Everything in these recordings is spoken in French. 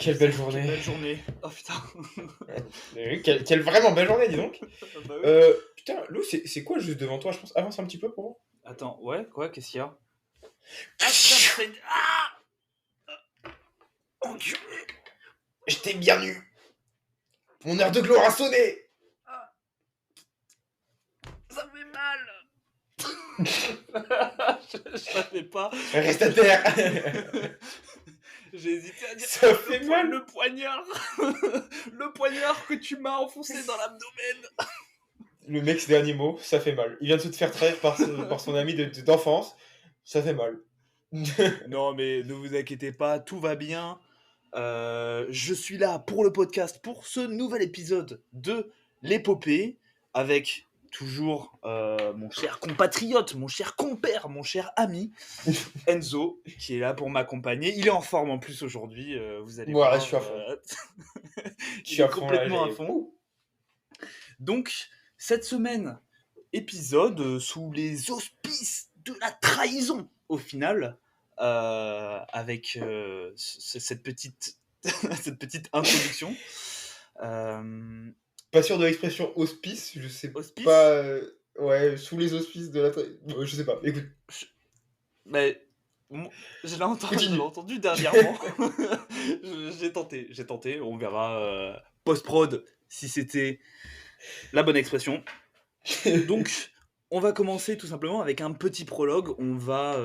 Quelle belle Quelle journée. belle journée. Oh putain. Oui, quelle vraiment belle journée, dis donc. Bah oui. Putain, Lou, c'est quoi juste devant toi? Je pense avance un petit peu pour voir. Attends, ouais, quoi, qu'est-ce qu'il y a? Ah putain, ça fait... Ah Enculé. J'étais bien nu. Mon heure de gloire a sonné. Ah, ça fait mal. Je savais pas. Reste à terre. J'ai hésité à dire Ça fait mal. le poignard. Le poignard que tu m'as enfoncé dans l'abdomen. Le mec, c'est des animaux, ça fait mal. Il vient de se faire trahir par son ami d'enfance. Ça fait mal. Non, mais ne vous inquiétez pas, tout va bien. Je suis là pour le podcast, pour ce nouvel épisode de l'épopée, avec toujours mon cher compatriote, mon cher compère, mon cher ami, Enzo, qui est là pour m'accompagner. Il est en forme en plus aujourd'hui, vous allez Voilà, voir. je suis à fond. Je Il suis est à fond là. complètement à fond. Donc, cette semaine, épisode sous les auspices de la trahison, au final, avec cette petite introduction. Pas sûr de l'expression hospice, je sais Hospice. pas. Ouais, sous les auspices de la. Je sais pas, écoute. Mais je l'ai Continue. entendu dernièrement. J'ai tenté, on verra post-prod si c'était la bonne expression. Donc, on va commencer tout simplement avec un petit prologue. On va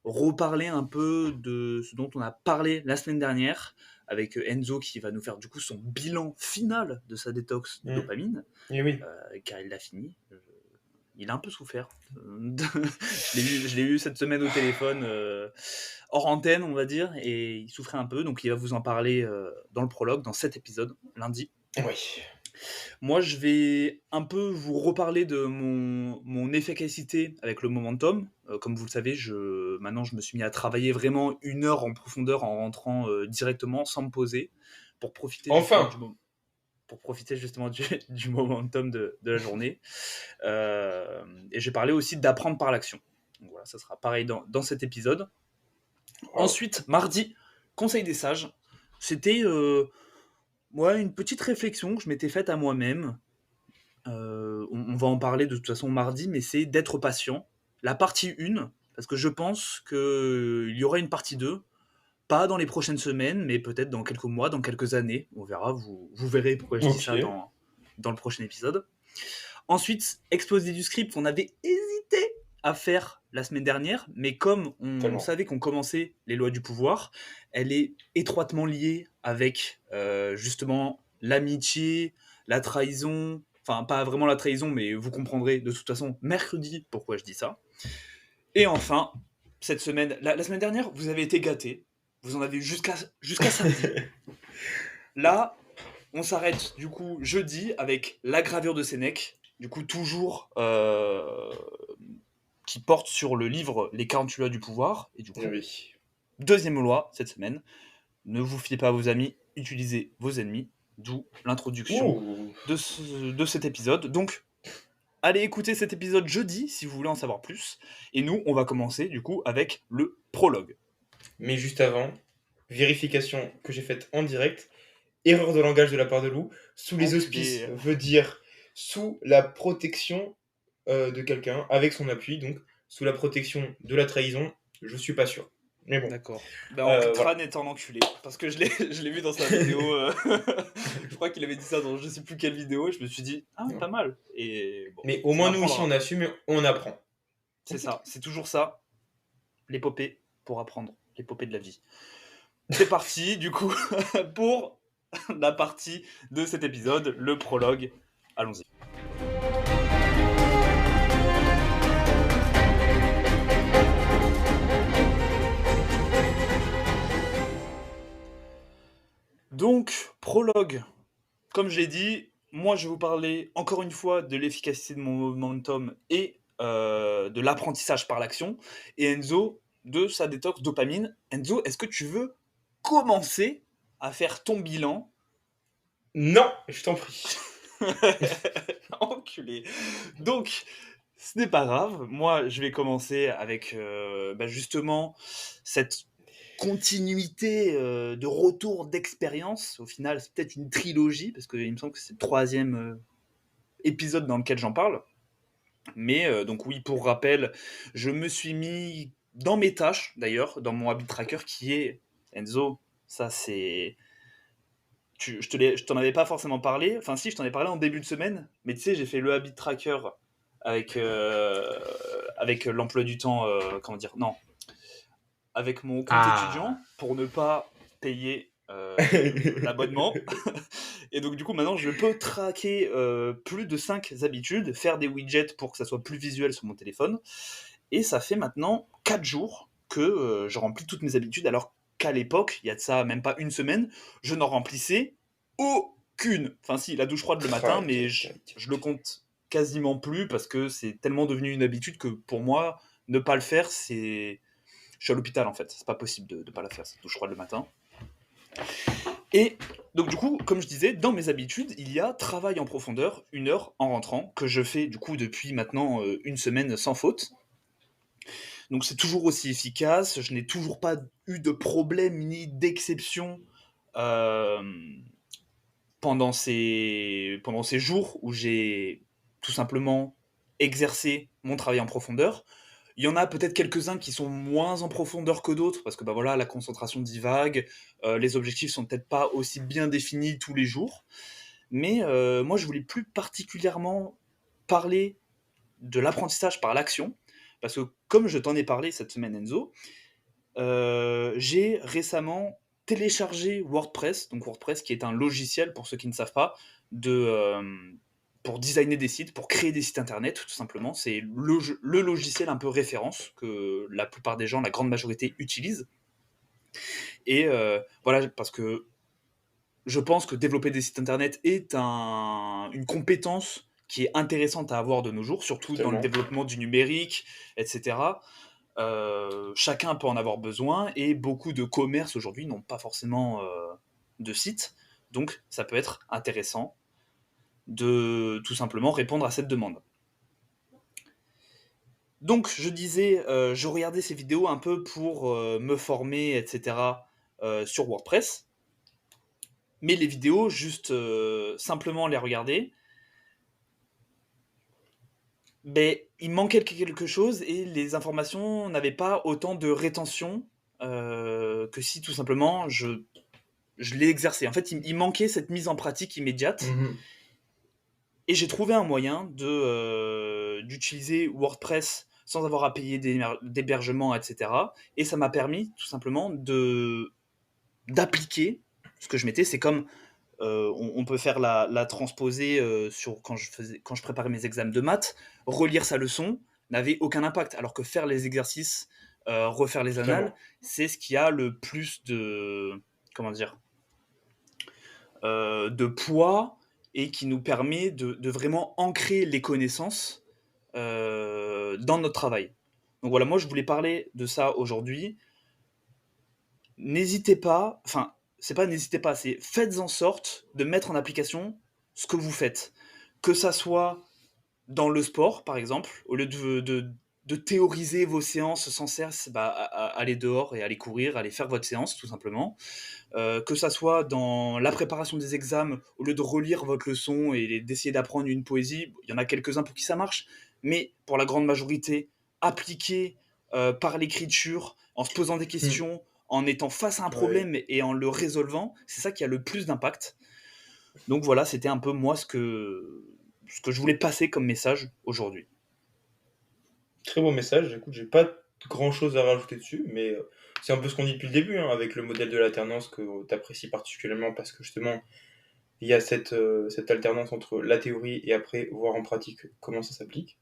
reparler un peu de ce dont on a parlé la semaine dernière, avec Enzo qui va nous faire du coup son bilan final de sa détox de dopamine, Et oui. car il l'a fini. Il a un peu souffert. Je l'ai eu cette semaine au téléphone, hors antenne, on va dire, et il souffrait un peu, donc il va vous en parler dans le prologue, dans cet épisode, lundi. Oui. Moi, je vais un peu vous reparler de mon efficacité avec le momentum. Comme vous le savez, maintenant, je me suis mis à travailler vraiment 1 heure en profondeur en rentrant directement, sans me poser, pour profiter Enfin. justement du momentum de la journée. Et j'ai parlé aussi d'apprendre par l'action. Donc voilà, ça sera pareil dans cet épisode. Wow. Ensuite, mardi, Conseil des sages. C'était une petite réflexion que je m'étais faite à moi-même. On va en parler de toute façon mardi, mais c'est d'être patient. La partie 1, parce que je pense qu'il y aura une partie 2, pas dans les prochaines semaines, mais peut-être dans quelques mois, dans quelques années. On verra, vous verrez pourquoi je dis ça dans le prochain épisode. Ensuite, exposé du script qu'on avait hésité à faire la semaine dernière, mais comme on savait qu'on commençait les lois du pouvoir, elle est étroitement liée avec justement l'amitié, la trahison, enfin pas vraiment la trahison, mais vous comprendrez de toute façon mercredi pourquoi je dis ça. Et enfin, cette semaine, la semaine dernière, vous avez été gâtés, vous en avez eu jusqu'à samedi. Là, on s'arrête du coup jeudi avec la gravure de Sénèque, du coup toujours qui porte sur le livre Les 48 lois du pouvoir. Et du coup, Oui. deuxième loi cette semaine, ne vous fiez pas à vos amis, utilisez vos ennemis, d'où l'introduction de cet épisode. Donc, allez écouter cet épisode jeudi si vous voulez en savoir plus. Et nous, on va commencer du coup avec le prologue. Mais juste avant, vérification que j'ai faite en direct, erreur de langage de la part de Lou, sous les auspices veut dire sous la protection de quelqu'un, avec son appui, donc sous la protection de la trahison, je suis pas sûr. Mais bon. D'accord. Ben, Tran est un enculé, parce que je l'ai vu dans sa vidéo, je crois qu'il avait dit ça dans je sais plus quelle vidéo, et je me suis dit, pas mal. Et, bon, mais au moins nous ici on assume et on apprend. C'est ça, c'est toujours ça, l'épopée pour apprendre, l'épopée de la vie. C'est parti du coup pour la partie de cet épisode, le prologue, allons-y. Donc, prologue. Comme je l'ai dit, moi je vais vous parler encore une fois de l'efficacité de mon momentum et de l'apprentissage par l'action. Et Enzo, de sa détox dopamine. Enzo, est-ce que tu veux commencer à faire ton bilan? Non, je t'en prie. Enculé. Donc, ce n'est pas grave. Moi, je vais commencer avec justement cette continuité de retour d'expérience. Au final, c'est peut-être une trilogie, parce qu'il me semble que c'est le troisième épisode dans lequel j'en parle. Mais donc oui, pour rappel, je me suis mis dans mes tâches, d'ailleurs, dans mon habit tracker qui est Enzo. Ça, c'est. Je t'en avais pas forcément parlé. Enfin, si, je t'en ai parlé en début de semaine. Mais tu sais, j'ai fait le habit tracker avec l'emploi du temps. Comment dire? Non. Avec mon compte étudiant Ah. pour ne pas payer l'abonnement. Et donc, du coup, maintenant, je peux traquer plus de 5 habitudes, faire des widgets pour que ça soit plus visuel sur mon téléphone. Et ça fait maintenant 4 jours que je remplis toutes mes habitudes, alors qu'à l'époque, il y a de ça même pas une semaine, je n'en remplissais aucune. Enfin, si, la douche froide le matin, mais je le compte quasiment plus parce que c'est tellement devenu une habitude que pour moi, ne pas le faire, c'est. Je suis à l'hôpital en fait, c'est pas possible de ne pas la faire, cette douche froide le matin. Et donc du coup, comme je disais, dans mes habitudes, il y a travail en profondeur, 1 heure en rentrant, que je fais du coup depuis maintenant une semaine sans faute. Donc c'est toujours aussi efficace, je n'ai toujours pas eu de problème ni d'exception euh, pendant ces jours où j'ai tout simplement exercé mon travail en profondeur. Il y en a peut-être quelques-uns qui sont moins en profondeur que d'autres, parce que bah voilà, la concentration divague, les objectifs sont peut-être pas aussi bien définis tous les jours. Mais moi, je voulais plus particulièrement parler de l'apprentissage par l'action, parce que comme je t'en ai parlé cette semaine, Enzo, j'ai récemment téléchargé WordPress, donc WordPress qui est un logiciel, pour ceux qui ne savent pas, pour designer des sites, pour créer des sites internet, tout simplement. C'est le logiciel un peu référence que la plupart des gens, la grande majorité, utilisent. Et voilà, parce que je pense que développer des sites internet est une compétence qui est intéressante à avoir de nos jours, surtout dans le Totalement. développement du numérique, etc. Chacun peut en avoir besoin et beaucoup de commerces aujourd'hui n'ont pas forcément de site. Donc ça peut être intéressant de tout simplement répondre à cette demande. Donc je disais, je regardais ces vidéos un peu pour me former, etc. Sur WordPress. Mais les vidéos, juste simplement les regarder, ben, il manquait quelque chose et les informations n'avaient pas autant de rétention que si tout simplement je l'ai exercé. En fait, il manquait cette mise en pratique immédiate. Mhm. Et j'ai trouvé un moyen d'utiliser WordPress sans avoir à payer d'hébergement, etc. Et ça m'a permis tout simplement d'appliquer ce que je mettais. C'est comme on peut faire la transposer quand je préparais mes examens de maths. Relire sa leçon n'avait aucun impact. Alors que faire les exercices, refaire les annales, Totalement. c'est ce qui a le plus comment dire, de poids et qui nous permet de vraiment ancrer les connaissances dans notre travail. Donc voilà, moi je voulais parler de ça aujourd'hui. N'hésitez pas, enfin, c'est pas n'hésitez pas, c'est faites en sorte de mettre en application ce que vous faites. Que ça soit dans le sport, par exemple, au lieu de théoriser vos séances sans cesse, bah, allez dehors et allez courir, allez faire votre séance, tout simplement. Que ça soit dans la préparation des examens, au lieu de relire votre leçon et d'essayer d'apprendre une poésie, il y en a quelques-uns pour qui ça marche, mais pour la grande majorité, appliquer par l'écriture, en se posant des Mhm. questions, en étant face à un Ouais. problème et en le résolvant, c'est ça qui a le plus d'impact. Donc voilà, c'était un peu moi ce que je voulais passer comme message aujourd'hui. Très beau message. Écoute, j'ai pas grand chose à rajouter dessus, mais c'est un peu ce qu'on dit depuis le début, hein, avec le modèle de l'alternance que tu apprécies particulièrement parce que justement, il y a cette alternance entre la théorie et après voir en pratique comment ça s'applique.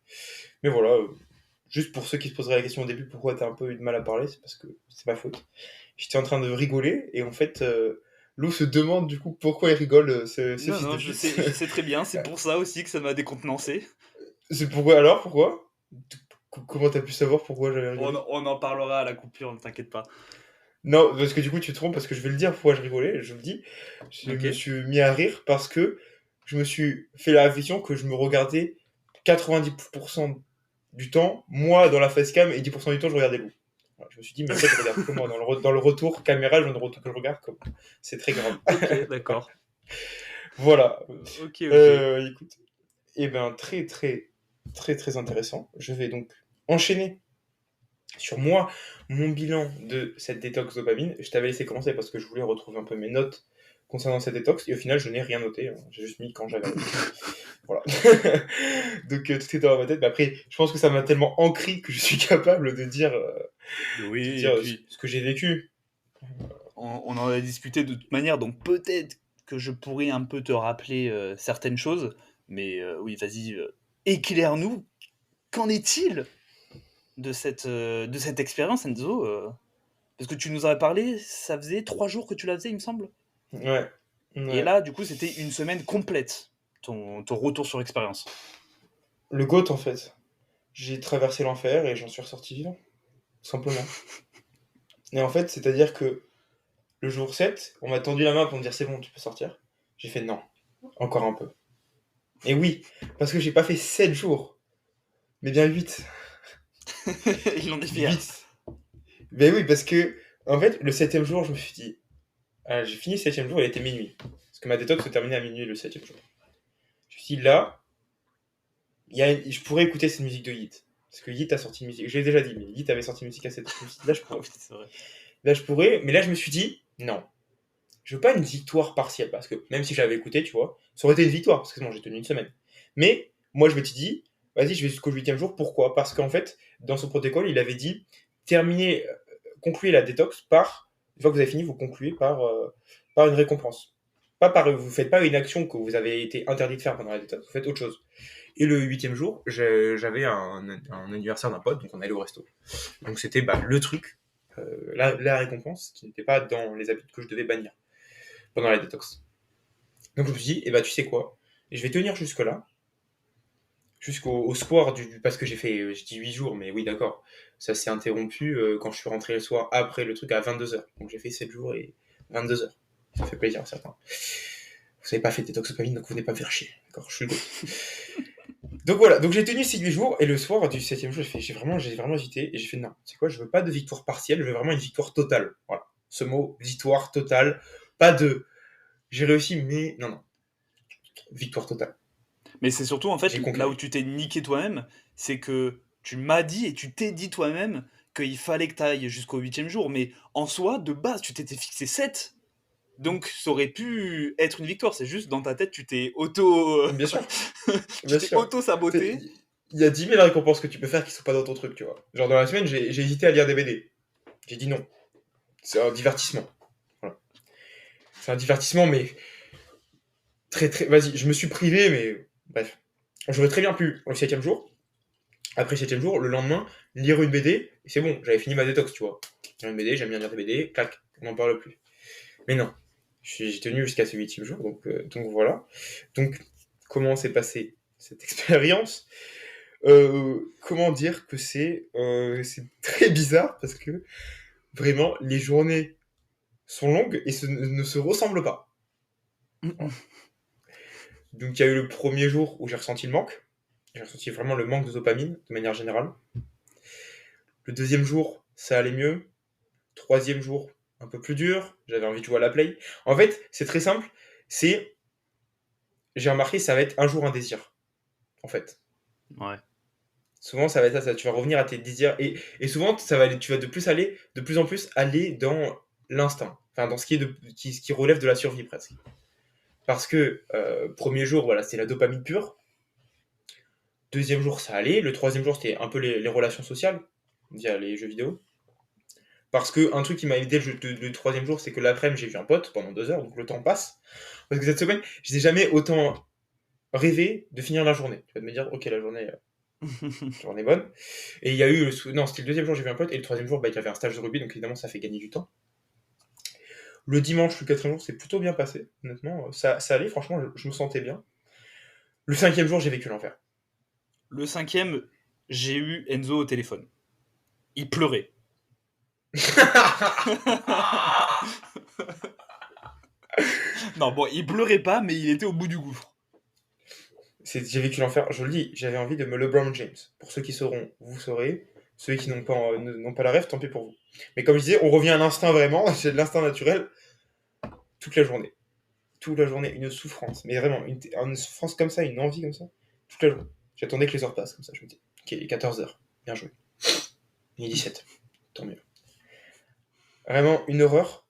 Mais voilà, juste pour ceux qui se poseraient la question au début, pourquoi tu as un peu eu de mal à parler, c'est parce que c'est ma faute. J'étais en train de rigoler et en fait, Lou se demande du coup pourquoi il rigole, ce Non, fils de non, pute. je sais très bien, c'est pour ça aussi que ça m'a décontenancé. C'est pourquoi alors? Pourquoi? Comment t'as pu savoir pourquoi j'avais rigolé? On en parlera à la coupure, ne t'inquiète pas. Non, parce que du coup tu te trompes, parce que je vais le dire pourquoi je rigolais, je le dis. Je Ok. me suis mis à rire parce que je me suis fait la réflexion que je me regardais 90% du temps, moi dans la facecam, et 10% du temps je regardais Lou. Voilà, je me suis dit, mais en fait, je regarde que moi. Dans le retour caméra, je ne retourne que je regarde comme. C'est très grave. Ok, d'accord. Voilà. Ok, ok. Écoute, et ben très, très, très, très intéressant. Je vais donc enchaîner sur moi, mon bilan de cette détox dopamine. Je t'avais laissé commencer parce que je voulais retrouver un peu mes notes concernant cette détox, et au final, je n'ai rien noté. J'ai juste mis quand j'avais noté. Voilà. Donc tout est dans ma tête. Mais après, je pense que ça m'a tellement ancré que je suis capable de Oui, et dire puis ce que j'ai vécu. on en a discuté de toute manière, donc peut-être que je pourrais un peu te rappeler certaines choses, mais oui, vas-y, éclaire-nous. Qu'en est-il de cette expérience, Enzo parce que tu nous avais parlé, ça faisait 3 jours que tu la faisais, il me semble. Ouais. Et Ouais. là, du coup, c'était une semaine complète, ton retour sur expérience. Le GOAT, en fait. J'ai traversé l'enfer et j'en suis ressorti vivant. Tout simplement. Et en fait, c'est-à-dire que le jour 7, on m'a tendu la main pour me dire c'est bon, tu peux sortir. J'ai fait non. Encore un peu. Et oui, parce que j'ai pas fait 7 jours, mais bien 8. Ils l'ont dit fier. 8. Ben oui, parce que, en fait, le septième jour, je me suis dit, ah, j'ai fini le septième jour, il était minuit. Parce que ma détox se terminait à minuit le septième jour. Je me suis dit, là, je pourrais écouter cette musique de Yeet. Parce que Yeet a sorti une musique, je l'ai déjà dit, mais Yeet avait sorti une musique à cette. Je me suis dit, là, je Ah pourrais. oui, c'est vrai. Là, je pourrais, mais là, je me suis dit, non. Je veux pas une victoire partielle, parce que même si j'avais écouté, tu vois, ça aurait été une victoire, parce que bon, j'ai tenu une semaine. Mais, moi, je me suis dit, vas-y, je vais jusqu'au huitième jour. Pourquoi? Parce qu'en fait, dans son protocole, il avait dit, terminez, concluez la détox par, une fois que vous avez fini, vous concluez par une récompense. Pas par, vous faites pas une action que vous avez été interdit de faire pendant la détox, vous faites autre chose. Et le huitième jour, j'avais un anniversaire d'un pote, donc on allait au resto. Donc c'était le truc, la récompense, qui n'était pas dans les habitudes que je devais bannir pendant la détox. Donc je me suis dit, tu sais quoi, je vais tenir jusque-là, jusqu'au soir parce que j'ai fait, je dis 8 jours, mais oui, d'accord, ça s'est interrompu quand je suis rentré le soir après le truc à 22h. Donc j'ai fait 7 jours et 22h. Ça fait plaisir à certains. Vous n'avez pas fait de détoxopamine, donc vous n'êtes pas me faire chier. D'accord, je suis le goût. Donc voilà, donc j'ai tenu ces 8 jours, et le soir du 7e jour, j'ai vraiment hésité, et j'ai fait non, c'est quoi, je veux pas de victoire partielle, je veux vraiment une victoire totale. Voilà, ce mot, victoire totale, pas de j'ai réussi, mais non, victoire totale. Mais c'est surtout, en fait, J'ai là où conquéri. tu t'es niqué toi-même, c'est que tu m'as dit et tu t'es dit toi-même qu'il fallait que tu ailles jusqu'au 8e jour. Mais en soi, de base, tu t'étais fixé 7. Donc, ça aurait pu être une victoire. C'est juste dans ta tête, tu t'es auto. Bien sûr, Tu bien t'es sûr. auto-saboté. Il y a 10 000 récompenses que tu peux faire qui sont pas dans ton truc, tu vois. Genre dans la semaine, j'ai hésité à lire des BD. J'ai dit non. C'est un divertissement. Voilà. C'est un divertissement, mais très très. Vas-y, je me suis privé, mais bref. J'aurais très bien pu, le septième jour, après le septième jour, le lendemain, lire une BD, et c'est bon, j'avais fini ma détox, tu vois. Lire une BD, j'aime bien lire des BD, clac, on n'en parle plus. Mais non, j'ai tenu jusqu'à ce huitième jour, donc voilà. Donc, comment s'est passée cette expérience? Comment dire que c'est très bizarre, parce que vraiment, les journées sont longues et ne se ressemblent pas. Voilà. Donc il y a eu le premier jour où j'ai ressenti le manque. J'ai ressenti vraiment le manque de dopamine, de manière générale. Le deuxième jour, ça allait mieux. Troisième jour, un peu plus dur. J'avais envie de jouer à la play. En fait, c'est très simple. J'ai remarqué, ça va être un jour un désir. En fait. Ouais. Souvent, ça va être ça. Tu vas revenir à tes désirs. Et souvent, tu vas de plus en plus aller dans l'instinct. Enfin, dans ce ce qui relève de la survie presque. Parce que premier jour, voilà, c'était la dopamine pure. Deuxième jour, ça allait. Le troisième jour, c'était un peu les relations sociales via les jeux vidéo. Parce que un truc qui m'a aidé le troisième jour, c'est que l'après-midi, j'ai vu un pote pendant 2 heures, donc le temps passe. Parce que cette semaine, je n'ai jamais autant rêvé de finir la journée. Tu vas me dire, ok, la journée est bonne. Et il y a eu, non, c'était le deuxième jour, j'ai vu un pote, et le troisième jour, il avait un stage de rugby, donc évidemment, ça fait gagner du temps. Le dimanche, le quatrième jour, c'est plutôt bien passé, honnêtement. Ça allait, franchement, je me sentais bien. Le cinquième jour, j'ai vécu l'enfer. Le 5e, j'ai eu Enzo au téléphone. Il pleurait. Non, bon, il pleurait pas, mais il était au bout du gouffre. J'ai vécu l'enfer, je le dis, j'avais envie de me LeBron James. Pour ceux qui sauront, vous saurez. Ceux qui n'ont pas la rêve, tant pis pour vous. Mais comme je disais, on revient à l'instinct vraiment, c'est de l'instinct naturel, toute la journée. Toute la journée, une souffrance. Mais vraiment, une souffrance comme ça, une envie comme ça, toute la journée. J'attendais que les heures passent comme ça, je me dis. Ok, il est 14h, bien joué. Il est 17, tant mieux. Vraiment une horreur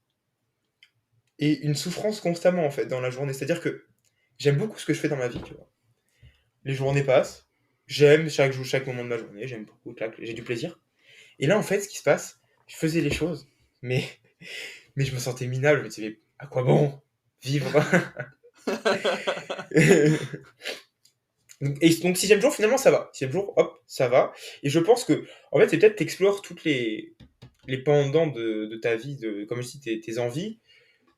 et une souffrance constamment en fait dans la journée. C'est-à-dire que j'aime beaucoup ce que je fais dans ma vie, tu vois. Les journées passent, j'aime chaque jour, chaque moment de ma journée, j'aime beaucoup, j'ai du plaisir. Et là en fait, ce qui se passe, je faisais les choses, mais, mais je me sentais minable, je me disais, mais à quoi bon vivre. Et donc sixième jour, finalement, ça va. Sixième jour, hop, ça va. Et je pense que, en fait, c'est peut-être t'explores toutes les pendants de ta vie, comme je dis, tes envies.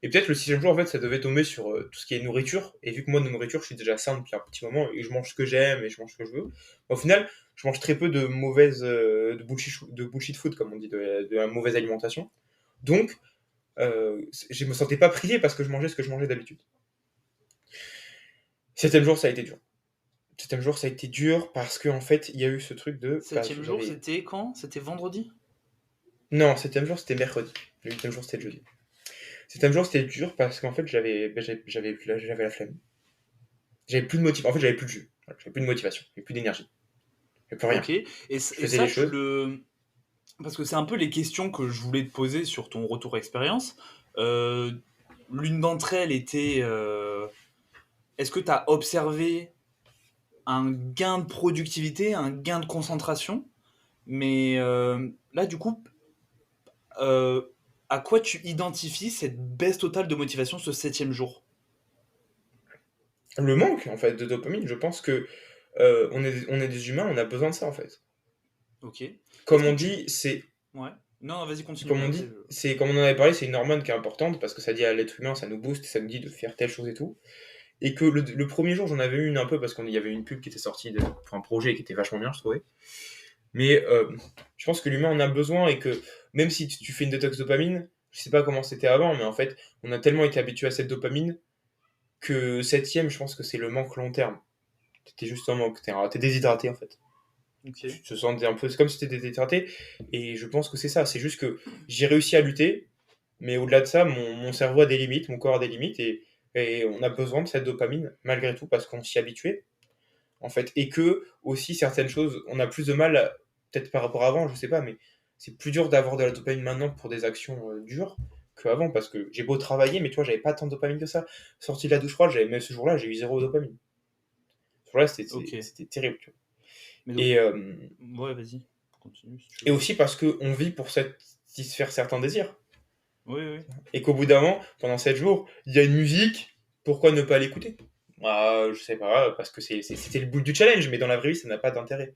Et peut-être le sixième jour, en fait, ça devait tomber sur tout ce qui est nourriture. Et vu que moi, de nourriture, je suis déjà sain depuis un petit moment et je mange ce que j'aime et je mange ce que je veux, au final, je mange très peu de de bullshit food, comme on dit, de la mauvaise alimentation. Donc, je me sentais pas privé parce que je mangeais ce que je mangeais d'habitude. Septième jour, ça a été dur. Septième jour, ça a été dur parce qu'en fait, il y a eu ce truc de. Septième jour, c'était quand? C'était vendredi? Non, septième jour, c'était mercredi. Le huitième jour, c'était le jeudi. Septième jour, c'était dur parce qu'en fait, j'avais la flemme. J'avais plus de motivation. En fait, j'avais plus de jus. Voilà, j'avais plus de motivation. J'avais plus d'énergie. J'avais plus rien. Ok. Et Je faisais ça, les choses. parce que c'est un peu les questions que je voulais te poser sur ton retour expérience. Euh, L'une d'entre elles était est-ce que tu as observé un gain de productivité, un gain de concentration? Mais là, du coup, euh, à quoi tu identifies cette baisse totale de motivation ce septième jour? Le manque, en fait, de dopamine, je pense que on est des humains, on a besoin de ça, en fait. Ok. Est-ce Comme que on tu... dit, c'est. Ouais. Non, vas-y, continue. Comme on Après, dit, c'est comme on en avait parlé, c'est une hormone qui est importante parce que ça dit à l'être humain, ça nous booste, ça nous dit de faire telle chose et tout. Et que le premier jour, j'en avais eu une un peu parce qu'il y avait une pub qui était sortie pour un projet qui était vachement bien, je trouvais. Mais je pense que l'humain en a besoin et que même si tu fais une détox dopamine, je sais pas comment c'était avant, mais en fait, on a tellement été habitué à cette dopamine que septième, je pense que c'est le manque long terme. T'es juste en manque, t'es déshydraté en fait. ok. Tu te sens un peu, c'est comme si t'étais déshydraté et je pense que c'est ça. C'est juste que j'ai réussi à lutter, mais au-delà de ça, mon cerveau a des limites, mon corps a des limites et on a besoin de cette dopamine malgré tout parce qu'on s'y habituait en fait. Et que aussi certaines choses, on a plus de mal, peut-être par rapport à avant, je sais pas, mais c'est plus dur d'avoir de la dopamine maintenant pour des actions dures qu'avant, parce que j'ai beau travailler, mais tu vois, j'avais pas tant de dopamine que ça. Sorti de la douche froide, même ce jour-là, j'ai eu zéro dopamine. Ce jour-là, Ok. c'était terrible, tu vois. Mais donc, Et, ouais, vas-y. Continue si tu et veux. aussi parce qu'on vit pour satisfaire certains désirs. Oui, oui. Et qu'au bout d'un moment, pendant 7 jours, il y a une musique, pourquoi ne pas l'écouter? Je sais pas, parce que c'était le bout du challenge, mais dans la vraie vie, ça n'a pas d'intérêt.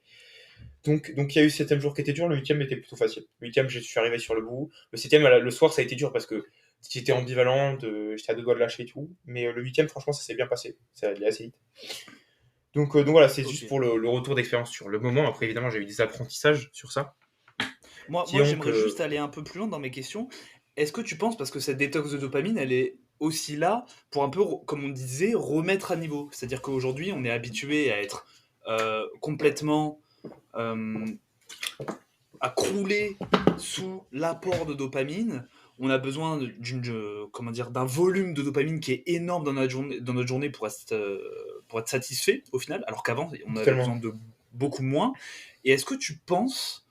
Donc il y a eu le septième jour qui était dur, le huitième était plutôt facile. Le huitième, je suis arrivé sur le bout. Le septième, le soir, ça a été dur parce que j'étais ambivalent, j'étais à deux doigts de lâcher et tout. Mais le huitième, franchement, ça s'est bien passé. Ça allait assez vite. Donc voilà, c'est Ok. juste pour le retour d'expérience sur le moment. Après, évidemment, j'ai eu des apprentissages sur ça. Moi Qui ont j'aimerais juste que. aller un peu plus loin dans mes questions. Est-ce que tu penses, parce que cette détox de dopamine, elle est aussi là pour un peu, comme on disait, remettre à niveau? C'est-à-dire qu'aujourd'hui, on est habitué à être complètement euh, à crouler sous l'apport de dopamine. On a besoin comment dire, d'un volume de dopamine qui est énorme dans notre journée pour être satisfait au final, alors qu'avant, on avait besoin Totalement. de beaucoup moins. Et est-ce que tu penses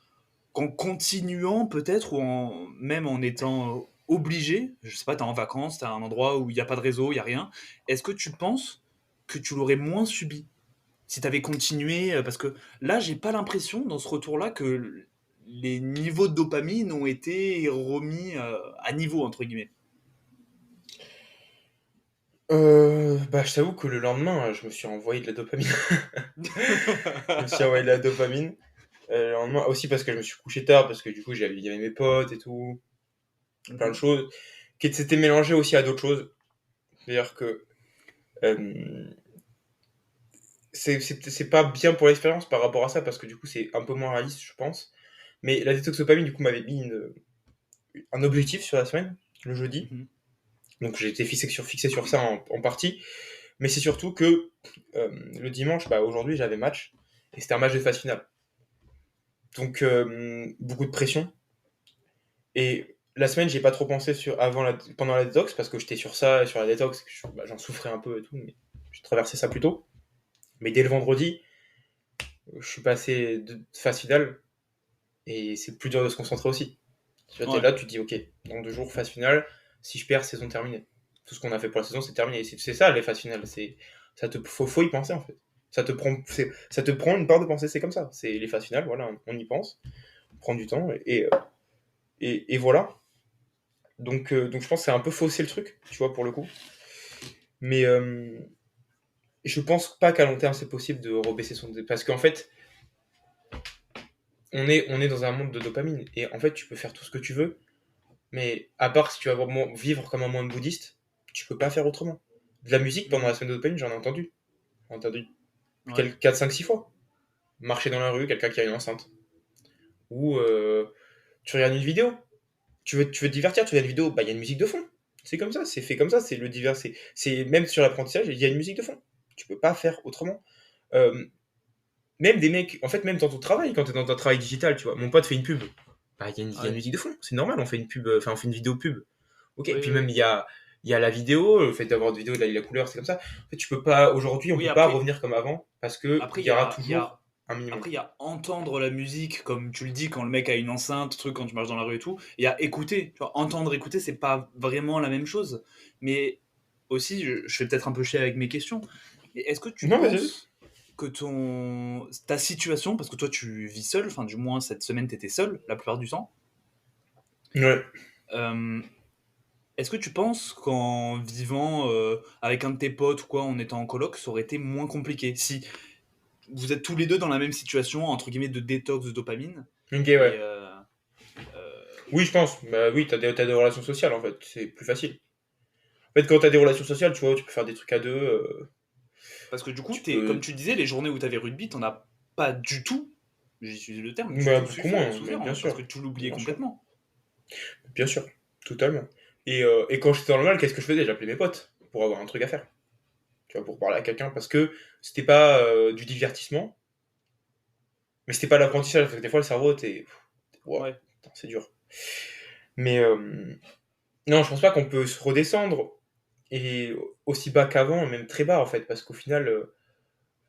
qu'en continuant peut-être, ou même en étant obligé, je sais pas, t'es en vacances, t'es à un endroit où il n'y a pas de réseau, il n'y a rien, est-ce que tu penses que tu l'aurais moins subi si tu avais continué? Parce que là, j'ai pas l'impression, dans ce retour-là, que les niveaux de dopamine ont été remis à niveau, entre guillemets. Je t'avoue que le lendemain, je me suis envoyé de la dopamine. Je me suis envoyé de la dopamine. Le lendemain, aussi parce que je me suis couché tard, parce que du coup, il y avait mes potes et tout, plein de Mhm. choses, qui s'étaient mélangées aussi à d'autres choses. C'est-à-dire que euh, c'est pas bien pour l'expérience par rapport à ça, parce que du coup, c'est un peu moins réaliste, je pense. Mais la détoxopamine, du coup, m'avait mis un objectif sur la semaine, le jeudi. Mhm. Donc j'ai été fixé sur ça en partie. Mais c'est surtout que le dimanche, aujourd'hui, j'avais match. Et c'était un match de phase finale. Donc, beaucoup de pression. Et la semaine, j'ai pas trop pensé pendant la détox parce que j'étais sur ça, sur la détox, j'en souffrais un peu et tout, mais j'ai traversé ça plus tôt. Mais dès le vendredi, je suis passé de phase finale et c'est plus dur de se concentrer aussi. Tu vois, t'es Ouais. là, tu te dis, ok, dans 2 jours, phase finale, si je perds, saison terminée. Tout ce qu'on a fait pour la saison, c'est terminé. Et c'est ça, les phases finales. Faut y penser, en fait. Ça te prend une part de pensée, c'est comme ça. C'est les phases finales, voilà, on y pense, on prend du temps, et voilà. Donc je pense que c'est un peu faussé le truc, tu vois, pour le coup. Mais je pense pas qu'à long terme, c'est possible de rebaisser son... Parce qu'en fait, on est dans un monde de dopamine. Et en fait, tu peux faire tout ce que tu veux, mais à part si tu vas vraiment vivre comme un moine bouddhiste, tu peux pas faire autrement. De la musique, pendant la Mm. semaine de dopamine, j'en ai entendu. J'en ai entendu Ouais. 4, 5, 6 fois. Marcher dans la rue, quelqu'un qui a une enceinte. Ou tu regardes une vidéo. Tu veux te divertir, tu regardes une vidéo, bah il y a une musique de fond. C'est comme ça, c'est fait comme ça, c'est le divers. C'est même sur l'apprentissage, il y a une musique de fond. Tu peux pas faire autrement. Euh, Même des mecs, en fait, même dans ton travail, quand tu es dans ton travail digital, tu vois, mon pote fait une pub. Bah, il y a une Ouais. musique de fond, c'est normal, on fait une pub, enfin, on fait une vidéo pub. Ok, et Oui, puis oui. même, il y a la vidéo, le fait d'avoir de vidéo, de la couleur, c'est comme ça. En fait, tu peux pas, aujourd'hui, on Oui, peut pas après, revenir comme avant, parce que après, il il y y aura a, il y toujours a, un minimum. après, il y a entendre la musique, comme tu le dis, quand le mec a une enceinte, truc, quand tu marches dans la rue et tout. Il y a écouter. Tu vois, entendre, écouter, c'est pas vraiment la même chose. Mais aussi, je fais peut-être un peu chier avec mes questions. Mais est-ce que tu Non, vas-y. penses que ta situation, parce que toi tu vis seul, enfin du moins cette semaine tu étais seul la plupart du temps, Ouais. euh, est-ce que tu penses qu'en vivant avec un de tes potes ou quoi, en étant en coloc, ça aurait été moins compliqué si vous êtes tous les deux dans la même situation, entre guillemets, de détox de dopamine Ok, et ouais. Oui, je pense. Bah oui, t'as des relations sociales, en fait, c'est plus facile. En fait, quand t'as des relations sociales, tu vois, tu peux faire des trucs à deux, parce que du coup, tu peux... comme tu disais, les journées où tu avais rugby, t'en as pas du tout, j'ai utilisé le terme, du Bah, tout beaucoup moins, mais souffert, bien hein, parce sûr. que tu l'oubliais Bien sûr. complètement. Bien sûr, totalement. Et quand j'étais dans le mal, qu'est-ce que je faisais? J'appelais mes potes pour avoir un truc à faire. Tu vois, pour parler à quelqu'un. Parce que c'était pas du divertissement, mais c'était pas l'apprentissage. Parce que des fois, le cerveau, Ouah, Ouais. putain, c'est dur. Mais non, je pense pas qu'on peut se redescendre et aussi bas qu'avant, même très bas en fait. Parce qu'au final,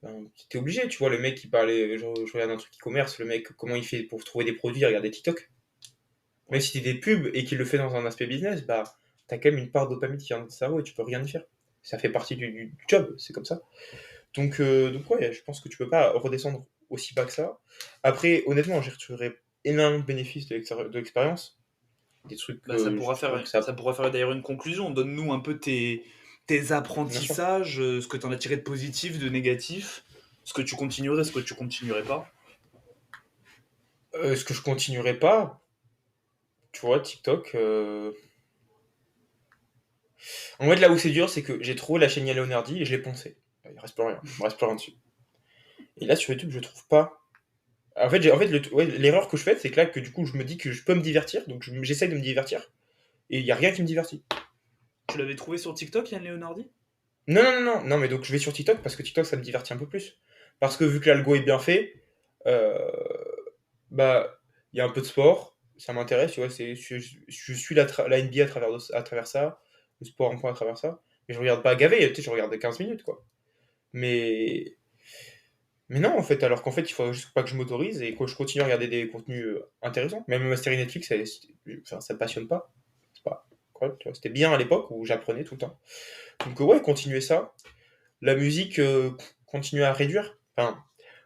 ben, t'es obligé. Tu vois, le mec qui parlait, je regarde un truc e-commerce, le mec, comment il fait pour trouver des produits, il regarde des TikTok. Même Ouais. si t'es des pubs et qu'il le fait dans un aspect business, bah, t'as quand même une part de dopamine qui vient dans ton cerveau et tu peux rien y faire. Ça fait partie du job, c'est comme ça. Donc ouais, je pense que tu peux pas redescendre aussi bas que ça. Après, honnêtement, j'ai retiré énormément de bénéfices de l'expérience. Des trucs Bah, ça que je pourra trouve faire, que ça ça. pourra faire d'ailleurs une conclusion. Donne-nous un peu tes Bien sûr. apprentissages, ce que tu en as tiré de positif, de négatif, ce que tu continuerais, ce que tu continuerais pas. Ce que je continuerai pas, tu vois, TikTok. En fait, là où c'est dur, c'est que j'ai trouvé la chaîne Leonardi et je l'ai poncé. Il reste plus rien. Il me reste plus rien dessus. Et là, sur YouTube, je trouve pas. Ouais, l'erreur que je fais, c'est que là, que du coup, je me dis que je peux me divertir, donc j'essaye de me divertir, et il y a rien qui me divertit. Tu l'avais trouvé sur TikTok, Yann Leonardi? Non, non, non, non, non, mais donc je vais sur TikTok parce que TikTok, ça me divertit un peu plus. Parce que vu que l'algo est bien fait, euh, bah, il y a un peu de sport, ça m'intéresse, tu vois, je suis la NBA à travers ça, le sport en point à travers ça, mais je regarde pas gavé, tu sais, je regarde 15 minutes, quoi. Mais, mais non, en fait, alors qu'en fait, il faut juste pas que je m'autorise et que je continue à regarder des contenus intéressants. Même ma série Netflix, enfin, ça me passionne pas. C'est pas incroyable, tu vois. C'était bien à l'époque où j'apprenais tout le temps. Donc, ouais, continuer ça. La musique, continuer à réduire. Enfin,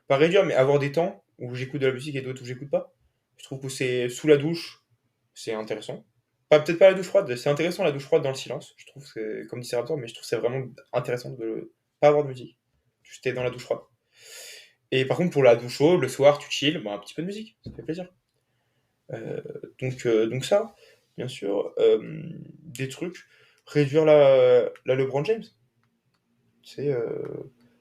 pas réduire, mais avoir des temps où j'écoute de la musique et d'autres où j'écoute pas. Je trouve que c'est sous la douche, c'est intéressant. Peut-être pas la douche froide, c'est intéressant la douche froide dans le silence. Je trouve que c'est comme dit Raptor, mais je trouve que c'est vraiment intéressant de pas avoir de musique. Juste être dans la douche froide. Et par contre, pour la douche chaude, le soir, tu chill, bah, un petit peu de musique, ça fait plaisir. Euh, donc ça, bien sûr, des trucs, réduire la LeBron James. Tu sais,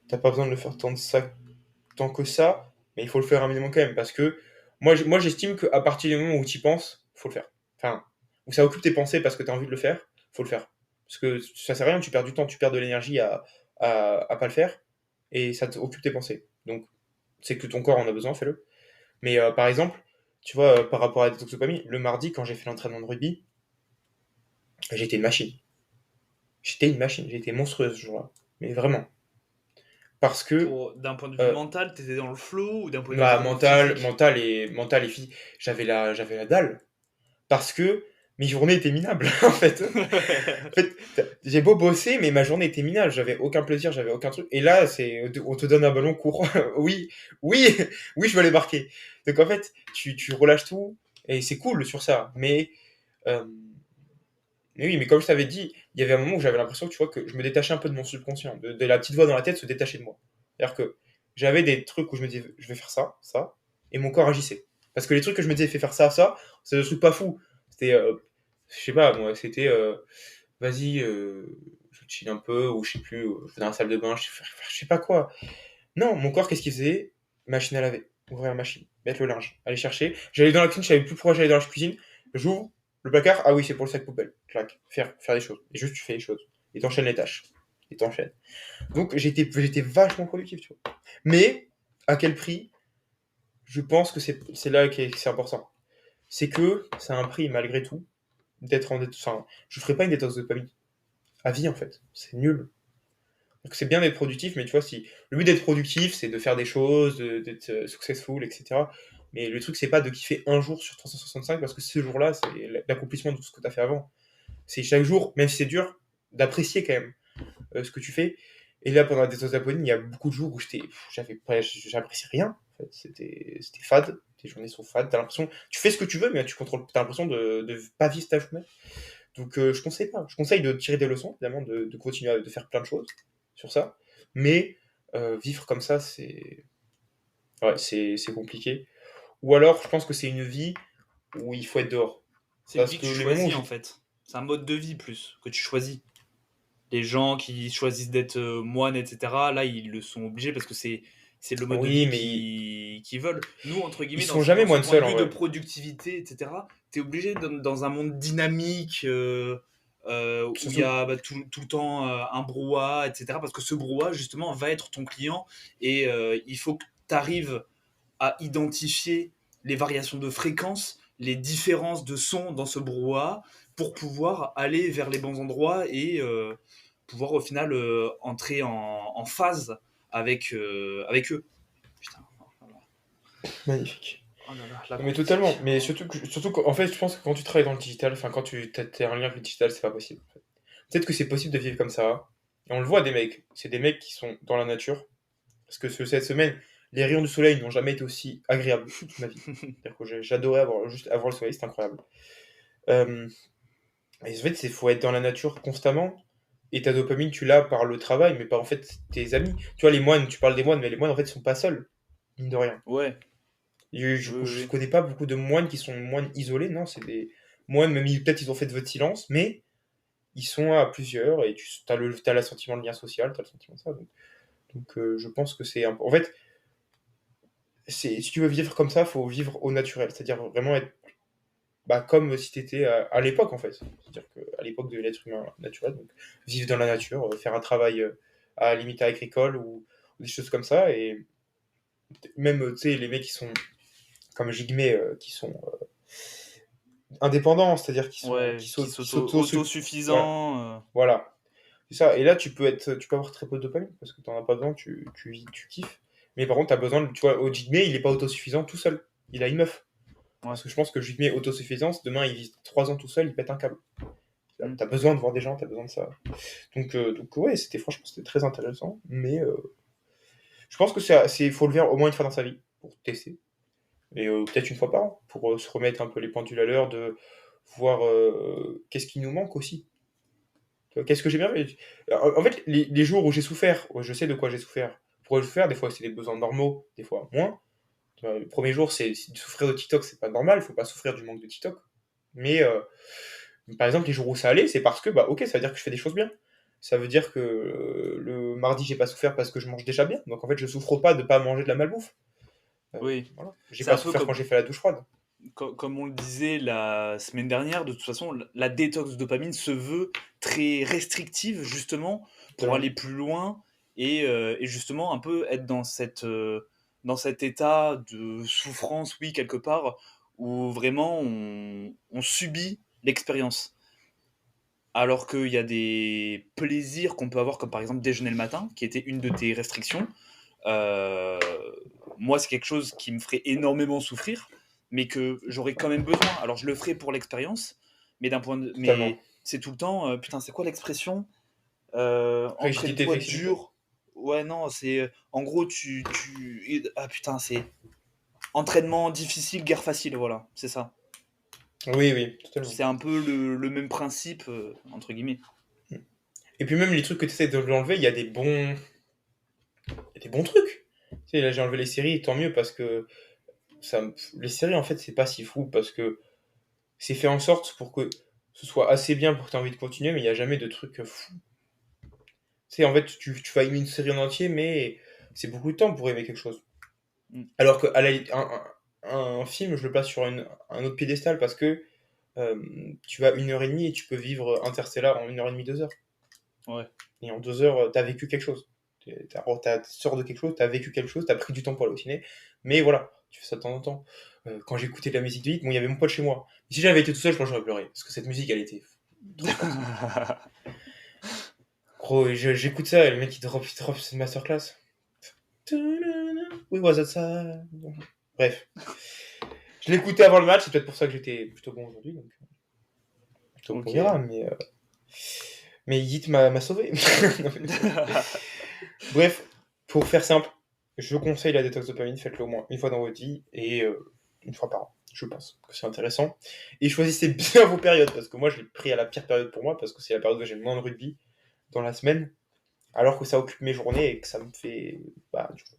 t'as pas besoin de le faire tant que ça, mais il faut le faire un minimum quand même, parce que moi j'estime qu'à partir du moment où tu y penses, faut le faire. Enfin, où ça occupe tes pensées parce que tu as envie de le faire, faut le faire. Parce que ça sert à rien, tu perds du temps, tu perds de l'énergie à pas le faire, et ça occupe tes pensées. Donc, c'est que ton corps en a besoin, fais-le. Mais par exemple, tu vois, par rapport à la détox le mardi, quand j'ai fait l'entraînement de rugby, j'étais une machine. J'étais une machine, j'ai été monstrueuse ce jour-là. Mais vraiment. Parce que D'un point de vue euh, mental, t'étais dans le flow ou d'un point de vue ma vraiment physique? mental et physique, j'avais la dalle. Parce que mes journées étaient minables, en fait. En fait, j'ai beau bosser, mais ma journée était minable. J'avais aucun plaisir, j'avais aucun truc. Et là, on te donne un ballon court. Oui, oui, oui, je veux aller marquer. Donc en fait, tu relâches tout et c'est cool sur ça. Euh, mais oui, mais comme je t'avais dit, il y avait un moment où j'avais l'impression que tu vois que je me détachais un peu de mon subconscient, de la petite voix dans la tête se détacher de moi. C'est-à-dire que j'avais des trucs où je me disais, je vais faire ça, ça, et mon corps agissait. Parce que les trucs que je me disais, fais faire ça, ça, c'est des trucs pas fous. C'était, je sais pas, moi, c'était, vas-y, je chill un peu, ou je sais plus, je vais dans la salle de bain, je sais pas quoi. Non, mon corps, qu'est-ce qu'il faisait? Machine à laver, ouvrir la machine, mettre le linge, aller chercher. J'allais dans la cuisine, je savais plus pourquoi j'allais dans la cuisine. J'ouvre le placard, ah oui, c'est pour le sac poubelle. Clac, faire des choses. Et juste, tu fais les choses. Et t'enchaînes les tâches. Et t'enchaînes. Donc, j'étais vachement productif, tu vois. Mais, à quel prix? Je pense que c'est là que c'est important. C'est que c'est un prix, malgré tout, d'être en détox. Enfin, je ferai pas une détox de dopamine. À vie, en fait. C'est nul. Donc c'est bien d'être productif, mais tu vois, si le but d'être productif, c'est de faire des choses, d'être successful, etc. Mais le truc, c'est pas de kiffer un jour sur 365 parce que ce jour-là, c'est l'accomplissement de tout ce que tu as fait avant. C'est chaque jour, même si c'est dur, d'apprécier quand même ce que tu fais. Et là, pendant la détox d'Apolline, il y a beaucoup de jours où j'appréciais rien. En fait. C'était fade. Tes journées sont fades. T'as l'impression, tu fais ce que tu veux, mais tu contrôles. T'as l'impression de pas vivre ta journée. Donc je conseille pas. Je conseille de tirer des leçons, évidemment, de continuer de faire plein de choses sur ça. Mais vivre comme ça, c'est compliqué. Ou alors, je pense que c'est une vie où il faut être dehors. C'est une Parce vie que que tu les moments où choisis en j'ai... fait. C'est un mode de vie plus que tu choisis. Les gens qui choisissent d'être moines, etc., là, ils le sont obligés parce que c'est le mode de Oui, vie mais qu'ils veulent. Nous, entre ils guillemets, sont dans jamais ce moines point de seuls, en vue de vrai. productivité, etc., tu es obligé dans un monde dynamique où il y Surtout... a tout le temps un brouhaha, etc., parce que ce brouhaha, justement, va être ton client et il faut que tu arrives à identifier les variations de fréquence, les différences de son dans ce brouhaha pour pouvoir aller vers les bons endroits et pouvoir au final entrer en phase avec eux. Putain, oh là là. Magnifique. Oh là là, la Non, mais critique. totalement. Mais surtout qu'en fait, je pense que quand tu travailles dans le digital, enfin, quand tu t'es un lien avec le digital, c'est pas possible. En fait. Peut-être que c'est possible de vivre comme ça. Et on le voit des mecs. C'est des mecs qui sont dans la nature. Parce que cette semaine, les rayons du soleil n'ont jamais été aussi agréables de toute ma vie. C'est-à-dire que j'adorais juste avoir le soleil, c'est incroyable. Euh, et en fait, il faut être dans la nature constamment. Et ta dopamine, tu l'as par le travail, mais pas en fait tes amis. Tu vois, les moines, tu parles des moines, mais les moines, en fait, ils sont pas seuls, mine de rien. Ouais, oui, Je oui. connais pas beaucoup de moines qui sont moines isolés, non, c'est des moines, même peut-être ils ont fait de votre silence, mais ils sont à plusieurs et tu as le sentiment de lien social, tu as le sentiment de ça. Donc, je pense que c'est. En fait, si tu veux vivre comme ça, faut vivre au naturel, c'est-à-dire vraiment être bah, comme si tu étais à l'époque en fait. C'est-à-dire qu'à l'époque de l'être humain naturel, donc vivre dans la nature, faire un travail à la limite agricole ou des choses comme ça. Et même, tu sais, les mecs qui sont comme Jigme, qui sont indépendants, c'est-à-dire Ouais, qui qui voilà, autosuffisant. voilà. C'est ça. Et là, tu peux avoir très peu de dopamine parce que tu n'en as pas besoin, tu kiffes. Mais par contre, tu as besoin, tu vois, au Jigme, il n'est pas autosuffisant tout seul. Il a une meuf. Ouais. Parce que je pense que Jigme autosuffisance, demain, il vit 3 ans tout seul, il pète un câble. Mm. T'as besoin de voir des gens, t'as besoin de ça. Donc ouais, franchement, c'était très intéressant. Mais je pense que faut le faire au moins une fois dans sa vie pour tester. Et peut-être une fois par an pour se remettre un peu les pendules à l'heure, de voir qu'est-ce qui nous manque aussi. Qu'est-ce que j'ai bien fait. En fait, les jours où j'ai souffert, je sais de quoi j'ai souffert. Pourquoi j'ai souffert, des fois c'est des besoins normaux, des fois moins. Le premier jour, c'est de souffrir de TikTok, c'est pas normal, il faut pas souffrir du manque de TikTok. Mais par exemple, les jours où ça allait, c'est parce que, bah, ok, ça veut dire que je fais des choses bien. Ça veut dire que le mardi, j'ai pas souffert parce que je mange déjà bien. Donc en fait, je souffre pas de pas manger de la malbouffe. Oui, Voilà. J'ai c'est pas un peu souffert quand j'ai fait la douche froide. comme on le disait la semaine dernière, de toute façon, la détox de dopamine se veut très restrictive, justement, pour Totalement. aller plus loin et justement un peu être dans cet état de souffrance, oui, quelque part, où vraiment on subit l'expérience. Alors qu'il y a des plaisirs qu'on peut avoir, comme par exemple déjeuner le matin, qui était une de tes restrictions. Euh, Moi, c'est quelque chose qui me ferait énormément souffrir, mais que j'aurais quand même besoin. Alors, je le ferai pour l'expérience, mais Totalement. mais c'est tout le temps. Putain, c'est quoi l'expression? Rigidité, Entraîne-toi flexibilité. dur. Ouais, non, c'est en gros ah putain, c'est entraînement difficile, guerre facile. Voilà, c'est ça. Oui, oui, totalement. C'est un peu le même principe entre guillemets. Et puis même les trucs que tu essaies de l'enlever, il y a des bons trucs. Tu sais, là j'ai enlevé les séries, tant mieux parce que les séries en fait c'est pas si fou parce que c'est fait en sorte pour que ce soit assez bien pour que tu aies envie de continuer, mais il n'y a jamais de trucs fous. Tu sais, en fait, tu vas aimer une série en entier, mais c'est beaucoup de temps pour aimer quelque chose. Mm. Alors que un film, je le place sur un autre piédestal parce que tu vas 1 heure et demie et tu peux vivre Interstellar en 1 heure et demie, 2 heures. Ouais. Et en 2 heures, t'as vécu quelque chose. Sors de quelque chose, t'as vécu quelque chose, t'as pris du temps pour aller au ciné. Mais voilà, tu fais ça de temps en temps. Quand j'écoutais de la musique de hit, bon, il y avait mon pote chez moi. Si j'avais été tout seul, je pense que j'aurais pleuré. Parce que cette musique, elle était trop forte. Gros, j'écoute ça et le mec il drop cette masterclass. Oui, was ça. Bref. Je l'écoutais avant le match, c'est peut-être pour ça que j'étais plutôt bon aujourd'hui. Donc, plutôt qu'on Ok. verra, mais Hit m'a sauvé. Non, mais- Bref, pour faire simple, je conseille la détox dopamine, faites-le au moins une fois dans votre vie et une fois par an. Je pense que c'est intéressant. Et choisissez bien vos périodes, parce que moi je l'ai pris à la pire période pour moi, parce que c'est la période où j'ai le moins de rugby dans la semaine, alors que ça occupe mes journées et que ça me fait du coup,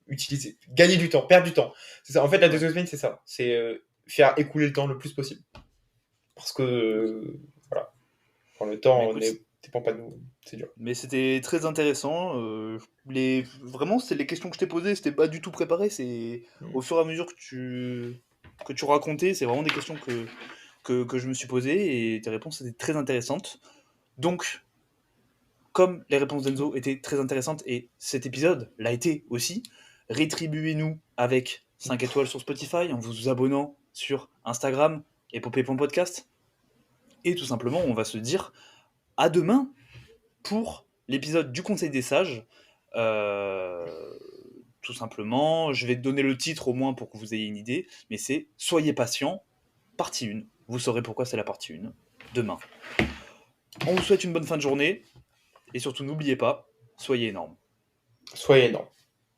utiliser, gagner du temps, perdre du temps. C'est ça. En fait, la Ouais. détox dopamine, c'est ça. C'est faire écouler le temps le plus possible. Parce que, voilà, quand le Mais temps écoute, ne dépend pas de nous, c'est dur. mais c'était très intéressant. Vraiment, c'est les questions que je t'ai posées, c'était pas du tout préparé. C'est Mm. au fur et à mesure que tu racontais, c'est vraiment des questions que je me suis posées et tes réponses étaient très intéressantes. Donc, comme les réponses d'Enzo étaient très intéressantes et cet épisode l'a été aussi, rétribuez-nous avec 5 étoiles sur Spotify en vous abonnant sur Instagram, épopée.podcast. Et tout simplement, on va se dire à demain pour l'épisode du Conseil des Sages. Euh, Tout simplement, je vais te donner le titre au moins pour que vous ayez une idée, mais c'est Soyez patient, partie 1. Vous saurez pourquoi c'est la partie 1 demain. On vous souhaite une bonne fin de journée et surtout n'oubliez pas, soyez énorme. Soyez énorme.